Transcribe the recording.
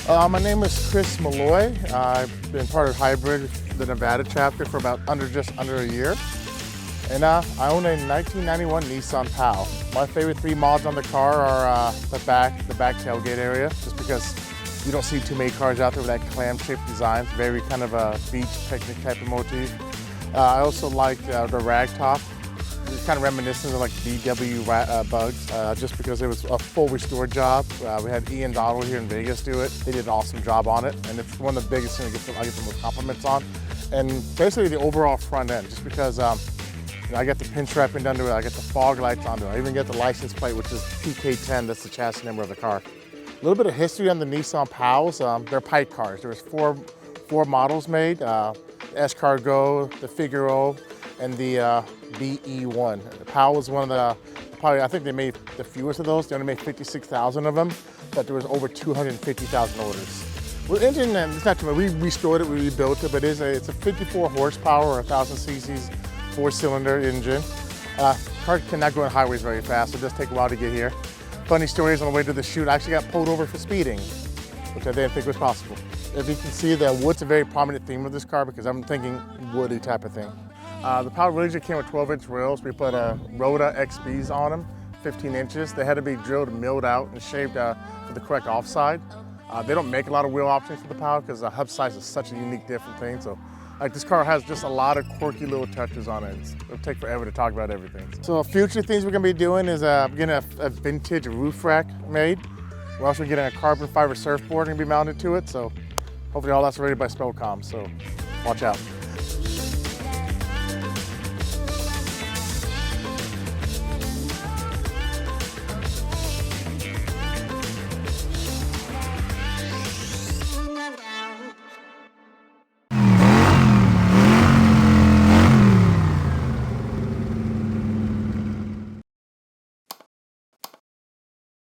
My name is Chris Malloy. I've been part of Hybrid, the Nevada chapter, for just under a year. And I own a 1991 Nissan Pao. My favorite three mods on the car are the back tailgate area, just because you don't see too many cars out there with that clam-shaped design. It's very kind of a beach picnic type of motif. I also like the rag top. It's kind of reminiscent of like VW bugs, just because it was a full restore job. We had Ian Throdle here in Vegas do it. They did an awesome job on it, and it's one of the biggest things I get the most compliments on. And basically the overall front end, just because I got the pinch wrapping done to it, I got the fog lights onto it, I even get the license plate, which is PK10, that's the chassis number of the car. A little bit of history on the Nissan Paos. They're Pike cars. There was four models made, Escargot, the Figaro, and the BE1. The Pao was one of the, I think they made the fewest of those. They only made 56,000 of them, but there was over 250,000 orders. Well, the engine, and it's not too much. We restored it, we rebuilt it, but it's a 54 horsepower or 1,000 cc's, four-cylinder engine. Car cannot go on highways very fast, so it does take a while to get here. Funny stories on the way to the shoot, I actually got pulled over for speeding, which I didn't think was possible. If you can see, the wood's a very prominent theme of this car because I'm thinking woody type of thing. The Pao originally came with 12-inch wheels. We put Rhoda XBs on them, 15 inches. They had to be drilled and milled out and shaped for the correct offside. They don't make a lot of wheel options for the Pao because the hub size is such a unique, different thing. So, this car has just a lot of quirky little touches on it. It'll take forever to talk about everything. So, future things we're going to be doing is getting a vintage roof rack made. We're also getting a carbon fiber surfboard going to be mounted to it. So, hopefully all that's ready by Spellcom. So, watch out.